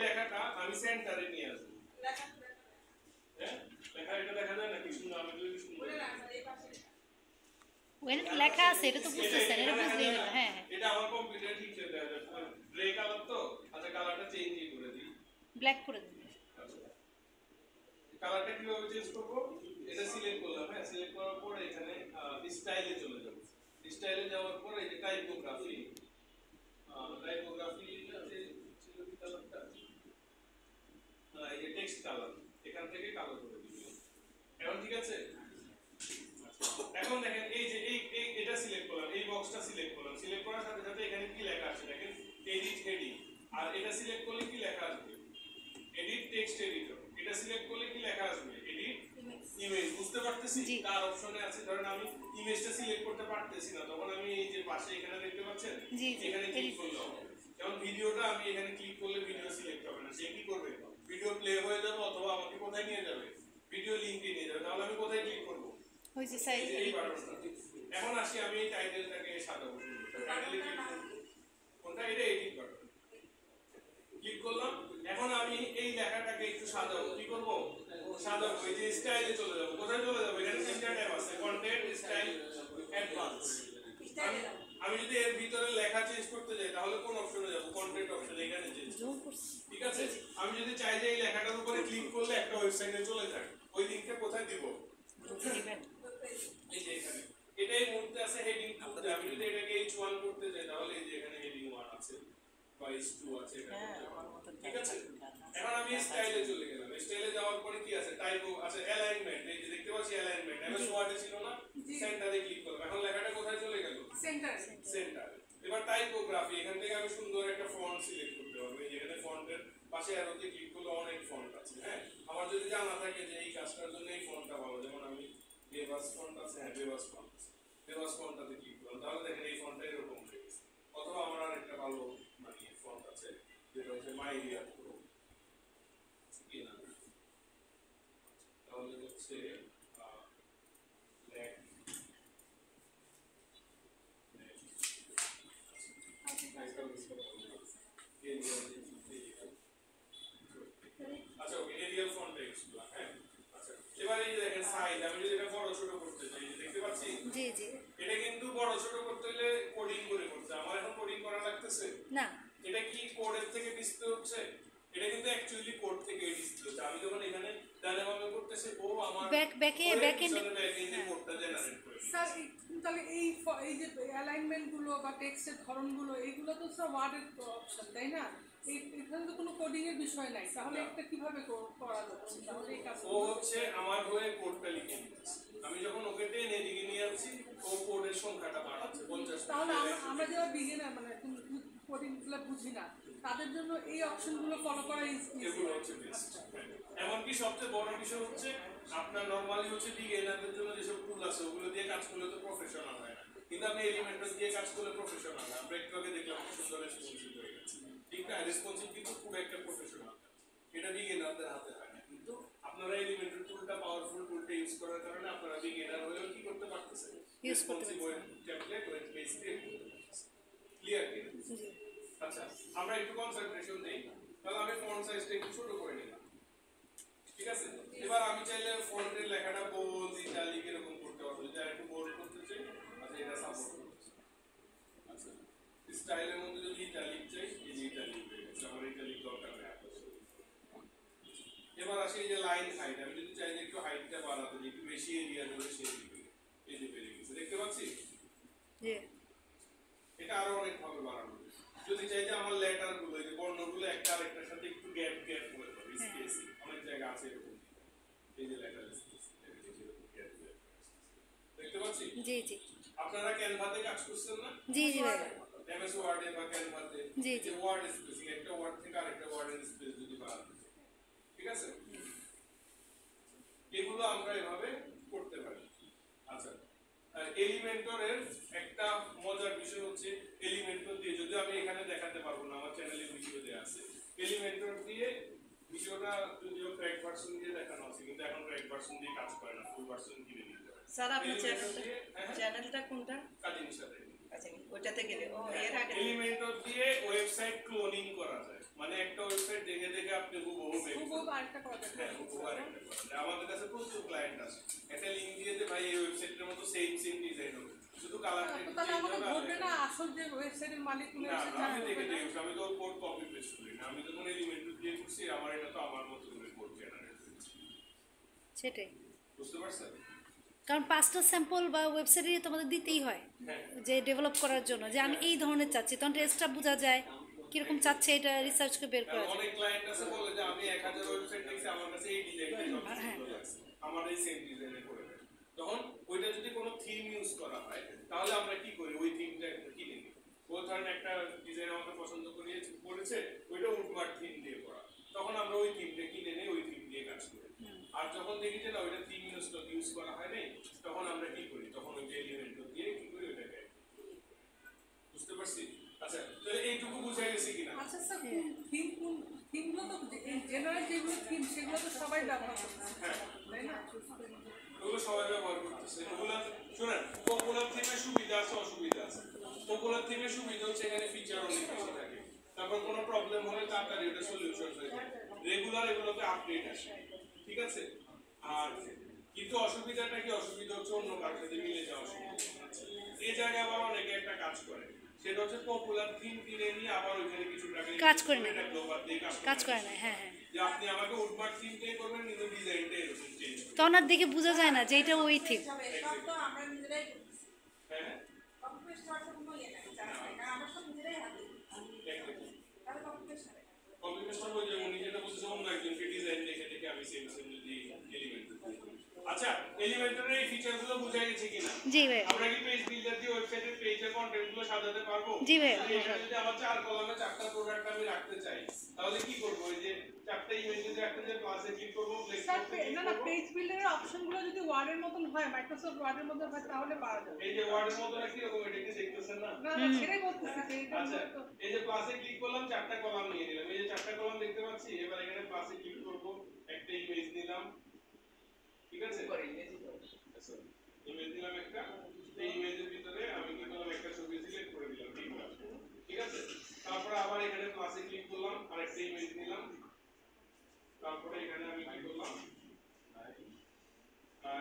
লেখাটা আমি সেন্টারে নিয়ে আসবো। হ্যাঁ লেখা এটা দেখা যায় না কি সুন্দর আমি যদি সুন্দর ওখানে লেখা আছে এটা তো বুঝতেছেন এটা বুঝলেই হলো। হ্যাঁ এটা আমার কম্পিউটারে ঠিক করে দেওয়া যাবে গ্রে কালার তো আচ্ছা কালারটা চেঞ্জ করে দিই ব্ল্যাক করে দিন। কালারটা কিভাবে চেঞ্জ করব এটা সিলেক্ট করলাম হ্যাঁ সিলেক্ট করার পর এখানে স্টাইলে চলে যাব স্টাইলে যাওয়ার পর এই যে টাইপোগ্রাফি ছিল কি কালারটা এই যে টেক্সট কালার এখান থেকে কালো করে দিই এখন ঠিক আছে এখন দেখেন এই যে এটা সিলেক্ট করলাম এই বক্সটা সিলেক্ট করলাম সিলেক্ট করার সাথে সাথে এখানে কি লেখা আছে দেখেন এডিট হেডিং আর এটা সিলেক্ট করলে কি লেখা আসবে এডিট টেক্সট এডিটর এটা সিলেক্ট করলে কি লেখা আসবে এডিট ইমেজ বুঝতে পারতেছি তার অপশনে আছে ধরেন আমি ইমেজটা সিলেক্ট করতে পারতেছি না তখন আমি এই যে পাশে এখানে দেখতে পাচ্ছেন এখানে ক্লিক করলাম যেমন ভিডিওটা আমি এখানে ক্লিক করলে ভিডিও সিলেক্ট হবে না সে কি করবে ভিডিও প্লে হয়ে যাবে অথবা আমাকে কোথায় নিয়ে যাবে ভিডিও লিংকে নিয়ে যাবে তাহলে আমি কোথায় ক্লিক করব ওই যে সাইড এই বাটনটা এখন আসি আমি এই টাইটেলটাকে সাজাবো টাইটেলে ক্লিক করব কোনটা এটা এডিট বাটন ক্লিক করলাম এখন আমি এই লেখাটাকে একটু সাজাবো কি করব সাজাবো এই যে স্টাইলে চলে যাব কোথায় চলে যাব এখানে তিনটা ট্যাব আছে কন্টেন্ট স্টাইল অ্যাডভান্স আমি যদি এর ভিতরে লেখা চেঞ্জ করতে যাই তাহলে কোন অপশনে যাব কন্টেন্ট অপশনে এখানে চেঞ্জ ঠিক আছে আমি যদি চাই যে এই লেখাটার উপরে ক্লিক করলে একটা ওয়েবসাইটে চলে যায় ওই লিংকটা কোথায় দিব এই যে এখানে এটাই মুহূর্তে আছে হেডিং 2 আমি যদি এটাকে h1 করতে যাই তাহলে এই যে এখানে হেডিং 1 আছে বা h2 আছে এখানে ঠিক আছে এখন আমি স্টাইলে চলে গেলাম স্টাইলে যাওয়ার পরে কি আছে টাইপ আছে অ্যালাইনমেন্ট এই যে দেখতে পাচ্ছি অ্যালাইনমেন্ট এমএস ওয়ার্ডে ছিল না সেন্টারে ক্লিক করলাম এখন লেখাটা কোথায় চলে গেল সেন্টার এবার টাইপোগ্রাফি এখান থেকে আমি সুন্দর একটা ফন্ট সিলেক্ট করতে পারবো এই যেখানে ফন্টের পাশে অ্যারোতে ক্লিক করলে অনেক ফন্ট আছে হ্যাঁ আমার যদি জানা থাকে যে এই কাজটার জন্য এই ফন্টটা ভালো যেমন আমি বেবাস ফন্ট আছে হ্যাঁ বেবাস ফন্টটাতে ক্লিক করলাম তাহলে দেখেন এই ফন্টটা এরকম হয়ে গেছে অথবা আমার আরেকটা ভালো মানে ফন্ট আছে যেটা হচ্ছে মাইরিয়া প্রো কি না তাহলে হচ্ছে আচ্ছা ওকে এরিয়াল ফন্ট টেক্সট হ্যাঁ আচ্ছা এবারে এই দেখেন সাইজ আমি যদি এটা বড় ছোট করতে চাই দেখতে পাচ্ছি জি জি এটা কিন্তু বড় ছোট করতে হলে কোডিং করে করতে আমার এখন কোডিং করা লাগতেছে না এটা কি কোডের থেকে ডিসপ্লে হচ্ছে এটা কিন্তু অ্যাকচুয়ালি কোড থেকে ডিসপ্লে হচ্ছে আমি যখন এখানে ডাইনামিক করতেছি ও আমার ব্যাকএন্ডে কোডটা জেনারেট করে স্যার তাহলে এই যে অ্যালাইনমেন্ট গুলো বা টেক্সটের ধরনগুলো এইগুলো তো সব ওয়ার্ডের অপশন তাই না এখানে তো কোনো কোডিং এর বিষয় নাই তাহলে এটা কিভাবে করা যাচ্ছে তাহলে এই কাজ ও হচ্ছে আমার হয়ে কোডটা লিখে দিচ্ছে আমি যখন ওকে টেনে এদিকে নিয়ে যাচ্ছি ও কোডের সংখ্যাটা বাড়াচ্ছে 50 তাহলে আমরা যারা বিগিনার মানে কোডিং গুলো বুঝি না তাদের জন্য এই অপশনগুলো ফলো করা এগুলো হচ্ছে বেস্ট এমনকি সবচেয়ে বড় বিষয় হচ্ছে আপনার নরমালি হচ্ছে বিগিনারদের জন্য যেসব টুল আছে ওগুলো দিয়ে কাজ করলে তো প্রফেশনাল হয় না কিন্তু আপনি এলিমেন্টস দিয়ে কাজ করলে প্রফেশনাল হয় আমরা একটু আগে দেখলাম খুব সুন্দর রেসপন্সিভ হয়ে গেছে ঠিক না রেসপন্সিভ কিন্তু খুব একটা প্রফেশনাল এটা বিগিনারদের হাতে হয় না কিন্তু আপনারা এলিমেন্টের টুলটা পাওয়ারফুল টুলটা ইউজ করার কারণে আপনারা বিগিনার হলেও কি করতে পারতেছেন responsive web template web page create করতে পারতেছেন ক্লিয়ার কি আচ্ছা আমরা একটু কনসেন্ট্রেশন দেই তাহলে আমি ফন্ট সাইজটা একটু ছোট করে নিলাম ঠিক আছে এবার আমি চাইলে ফন্টের লেখাটা বোল্ড ইটালিক এরকম করতে পারবো যদি একটু বোল্ড করতে চাই আচ্ছা এটা সাপোর্ট করতে আচ্ছা স্টাইলের মধ্যে যদি ইটালিক চাই এই যে ইটালিক হয়ে গেছে আমার ইটালিক দরকার নেই এবার আসি এই যে লাইন হাইট আমি যদি চাই যে একটু হাইটটা বাড়াতে দিই একটু বেশি এরিয়া ধরে সেই দিকে এই যে বেড়ে গেছে দেখতে পাচ্ছি জি এটা আরো অনেক ভাবে বাড়ানো যদি চাই যে আমার লেটার গুলো এই যে বর্ণগুলো একটা আরেকটার সাথে একটু গ্যাপ করে দেব স্পেস অনেক জায়গা আছে এরকম এই যে লেটার স্পেস দেখতে পাচ্ছি জি জি আপনারা ক্যানভাতে কাজ করছেন না জি জি ভাই এমএস ওয়ার্ডে বা ক্যানভাতে জি জি ওয়ার্ড স্পেসিং একটা ওয়ার্ড থেকে আরেকটা ওয়ার্ডের স্পেস যদি বাড়াতে ঠিক আছে এগুলো আমরা এভাবে করতে পারি আচ্ছা এলিমেন্টরের একটা মজার বিষয় হচ্ছে এলিমেন্টর দিয়ে যদি আমি এখানে দেখাতে পারবো না আমার চ্যানেলে ভিডিও দেয়া আছে এলিমেন্টর দিয়ে ভিডিওটা যদিও ক্র্যাক ভার্সন দিয়ে দেখানো আছে কিন্তু এখন ক্র্যাক ভার্সন দিয়ে কাজ করে না ফুল ভার্সন কিনে নিতে হয় স্যার আপনার চ্যানেলটা কোনটা কাজিন সাথে আচ্ছা ওটাতে গেলে ও এর আগে এলিমেন্টর দিয়ে ওয়েবসাইট ক্লোনিং করা যায় মানে একটা ওয়েবসাইট ওয়েবসাইট দেখে দেখে আপনি হুবহু বের খুব করবেন। আরেকটা কথা হ্যাঁ, হুবহু আরেকটা করেন। আমাদের কাছে প্রচুর ক্লায়েন্ট আছে, একটা লিঙ্ক দিয়ে দে ভাই এই ওয়েবসাইটের মতো সেম সেম ডিজাইন হবে, শুধু কালারটা একটু তাহলে চেঞ্জ আমাকে হবে। ধরবে না আসল যে ওয়েবসাইটের মালিক উনি না, এসে না, আমি দেখে দেখি, আমি তো কোড কপি পেস্ট করি না, আমি তো কোনো এলিমেন্ট দিয়ে করছি, আমার এটা তো আমার মতো করে কোড জেনারেট করছি। সেটাই, বুঝতে পারছেন? কারণ 5টা স্যাম্পল বা ওয়েবসাইটে তোমাদের দিতেই হয় হ্যাঁ, যে ডেভেলপ করার জন্য, যে আমি এই ধরনের চাচ্ছি, তখন টেস্টটা বোঝা যায় কিরকম চাচ্ছে, এটা রিসার্চ করে বের করা যায়। অনেক ক্লায়েন্ট আছে বলে যে আমি 1000 ওয়েবসাইট দেখছি, আমার কাছে এই ডিজাইনটাই সবচেয়ে হ্যাঁ। সুন্দর লাগছে, আমার এই সেম ডিজাইনে করে দেন। তখন ওইটা যদি কোনো থিম ইউজ করা হয় তাহলে আমরা কি করি, ওই থিমটা কিনে নিই। ও ধরেন একটা ডিজাইন আমাকে পছন্দ করেছে, ওইটা উডওয়ার্ড থিম দিয়ে করা, তখন আমরা ওই থিমটা কিনে নিই, ওই থিম দিয়ে কাজ করি। আর যখন দেখি যে না ওইটা থিম ইউজ করা হয় নাই, তখন আমরা কি করি, তখন ওই যে এলিমেন্ট দিয়ে কি করি ওইটাকে। বুঝতে পারছি? আচ্ছা, তাহলে এইটুকু বুঝা গেছে কিনা? আচ্ছা স্যার, থিমগুলো তো জেনারেল যেগুলো থিম সেগুলো তো সবাই ব্যবহার করছে, হ্যাঁ, তাই না? ওগুলো সবাই ব্যবহার করতেছে। ওগুলো শুনেন, পপুলার থিমের সুবিধা আছে, অসুবিধা আছে। পপুলার থিমের সুবিধা হচ্ছে এখানে ফিচার অনেক বেশি থাকে, তারপর কোনো প্রবলেম হলে তাড়াতাড়ি এটা সলিউশন হয়ে যায়, রেগুলার এগুলোতে আপডেট আসে, ঠিক আছে? আর কিন্তু অসুবিধাটা কি, অসুবিধা হচ্ছে অন্য কারোর সাথে মিলে যাওয়া অসুবিধা। এই জায়গায় আবার অনেকে একটা কাজ করে, সেটা হচ্ছে পপুলার থিম কিনে নিয়ে আবার ওইখানে কিছু টাকা কাজ করে নেয়। এটা গ্লোবাল দিয়ে কাজ করে না, হ্যাঁ হ্যাঁ, যে আপনি আমাকে উডওয়ার্ড থিমটাই করবেন, কিন্তু ডিজাইনটা এরকম চেঞ্জ করবেন। তখন আর দেখে বোঝা যায় না যে এটা ওই থিম। সব তো আমরা নিজেরাই করতেছি। হ্যাঁ, কপি পেস্ট হওয়ার তো কোনো ইয়ে নাই, চান্স নাই, কারণ আমরা সব নিজেরাই হাতে করি। তাহলে কপি পেস্ট হবে না। কম্পিউটার বই যে উনি যেটা বলছে অন্য একজনকে ডিজাইন দেখে দেখে আমি সেম সেম যদি এলিমেন্ট। আচ্ছা, এলিমেন্টারের এই ফিচারগুলো বোঝা গেছে কিনা? জি ভাই, আমরা কি পেজ বিল্ডার দিয়ে ওয়েবসাইটের পেজের কন্টেন্টগুলো সাজাতে পারবো? জি ভাই। এখানে যদি আমার 4 কলামে 4টা প্রোডাক্ট আমি রাখতে চাই, তাহলে কি করব? ওই যে 4টা ইমেজ যদি রাখতে চাই, প্লাসে ক্লিক করব, প্লেস স্যার করতে না না, পেজ বিল্ডারের অপশনগুলো যদি ওয়ার্ডের মতন হয়, মাইক্রোসফট ওয়ার্ডের মতন হয়, তাহলে পাওয়া যাবে। এই যে ওয়ার্ডের মতো নাকি এরকম, এটা কি দেখতেছেন না? না না, সেটাই বলতেছি যে এটা আচ্ছা, তো এই যে প্লাসে ক্লিক করলাম, 4টা কলাম নিয়ে নিলাম, এই যে 4টা কলাম দেখতে পাচ্ছি, এবার এখানে প্লাসে ক্লিক করব, একটা ইমেজ নিলাম, ঠিক আছে? আচ্ছা, ইমেজ দিলাম একটা, এই ইমেজের ভিতরে আমি কি করলাম, একটা ছবি সিলেক্ট করে দিলাম, ঠিক আছে? তারপরে আবার এখানে প্লাসে ক্লিক করলাম, আরেকটা ইমেজ নিলাম, তারপরে এখানে আমি কি করলাম,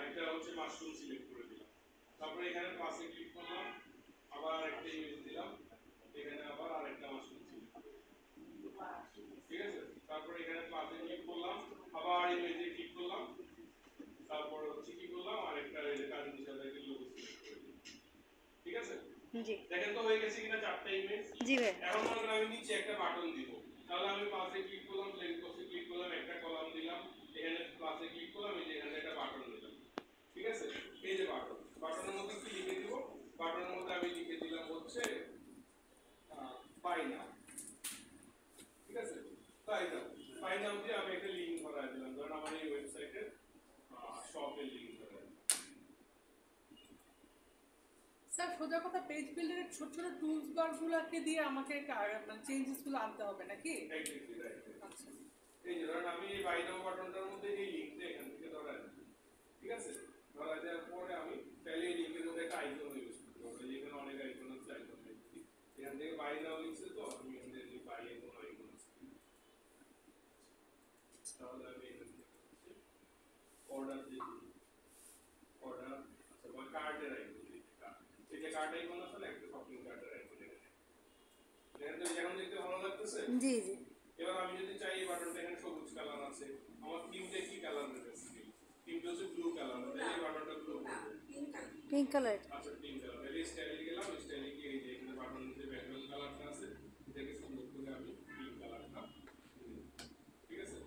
এটা হচ্ছে মাশরুম সিলেক্ট করে দিলাম, তারপরে এখানে প্লাসে ক্লিক করলাম, আবার আরেকটা ইমেজ দিলাম, এখানে আবার আরেকটা মাশরুম সিলেক্ট করে দিলাম, ঠিক আছে? তারপরে এখানে প্লাসে ক্লিক করলাম, আবার ইমেজে ক্লিক করলাম, তারপর হচ্ছে কি করলাম, আরেকটা এই যে কাজের সাথে একটা লোগো সিলেক্ট করে দিলাম, ঠিক আছে? জি দেখেন তো হয়ে গেছে কিনা 4টা ইমেজ। জি ভাই, এখন মনে করেন আমি নিচে একটা বাটন দিব, তাহলে আমি প্লাসে ক্লিক করলাম, প্লেস বক্সে ক্লিক করলাম, একটা কলাম দিলাম, এখানে প্লাসে ক্লিক করলাম, এই যে এখানে একটা বাটন দিলাম, ঠিক আছে? এই যে বাটনের মধ্যে কি লিখে দিব, বাটনের মধ্যে আমি লিখে দিলাম হচ্ছে বাই নাও, ঠিক আছে? বাই নাও দিয়ে আমি একটা লিংক ধরাই দিলাম, ধরেন আমার এই ওয়েবসাইটের শপের লিংক ধরাই দিলাম। স্যার সোজা কথা, পেজ বিল্ডারের ছোট ছোট টুলস বারগুলোকে দিয়ে আমাকে মানে চেঞ্জেসগুলো আনতে হবে নাকি? Exactly, right. আচ্ছা, এই যে ধরেন আমি এই বাই নাও বাটনটার মধ্যে এই লিংকটা এখান থেকে ধরাই দিলাম, ঠিক আছে? ধরাই দেওয়ার পরে আমি তাহলে এই লিংকের মধ্যে একটা আইকন ইউজ করতে হবে, যেখানে অনেক আইকন আছে, আইকন এখান থেকে বাই নাও লিখছে, তো আমি এখান থেকে বাই এর কোনো আইকন আছে, তাহলে আমি এখান থেকে অর্ডার দিয়ে অর্ডার, আচ্ছা বা কার্ডের আইকন দিই, এই যে কার্ড আইকন আছে না, একটা শপিং কার্ডের আইকন এখানে, এখান থেকে যেমন দেখতে ভালো লাগতেছে। জি জি, এবার আমি যদি চাই এই বাটনটা এখানে সবুজ কালার আছে, আমার থিমটা কি কালার রেখেছি, থিমটা হচ্ছে ব্লু কালার, তাহলে এই বাটনটা ব্লু করব। Pink colour. আচ্ছা, পিঙ্ক কালার, তাহলে স্টাইলে গেলাম, স্টাইলে গিয়ে এই যে এখানে বাটনের যে ব্যাকগ্রাউন্ড কালারটা আছে, এটাকে সুন্দর করে আমি পিঙ্ক কালারটা, ঠিক আছে?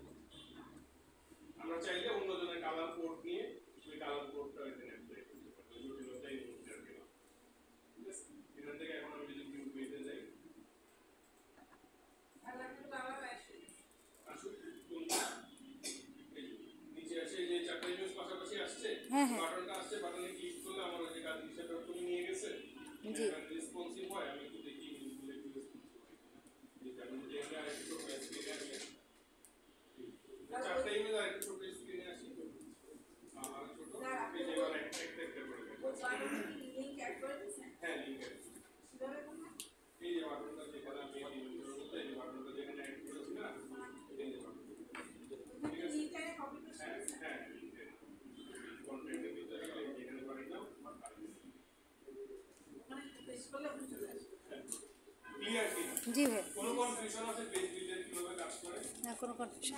আমরা চাইলে অন্যজনের কালার কোড নিয়ে ওই কালার কোডটা এখানে অ্যাপ্লাই করতে পারি, জটিলতাই মধ্যে আর গেলাম, ঠিক আছে? এখান থেকে এখন আমি যদি ভিউ পেজে যাই, নিচে আসে এই যে 4টা ইমেজ পাশাপাশি আসছে, হ্যাঁ, হ্যাঁ। বাটনটা আসছে, বাটনে ক্লিক করলে আমার ওই যে কাজ হিসাবে তুমি নিয়ে গেছে, জি। রেসপন্সিভ হয়, আমি একটু দেখি ইমেজগুলো একটু রেসপন্সিভ হয় কিনা। আমি যদি এখানে আরেকটু ছোট স্ক্রিনে আসি, 4টা ইমেজ আরেকটু ছোট স্ক্রিনে আসি, আর ছোট এই যে এবার একটা করে হ্যাঁ, লিংক এই যে বাটনটা যেখানে আমি এই ইমেজের মধ্যে এই বাটনটা যেখানে অ্যাড করেছি না, করলে আপনি চলে আসবেন। ক্লিয়ার কি না? জি ভাই, কোনো কনফিউশন আছে পেজ বিল্ডার কিভাবে কাজ করে? না কোনো কনফিউশন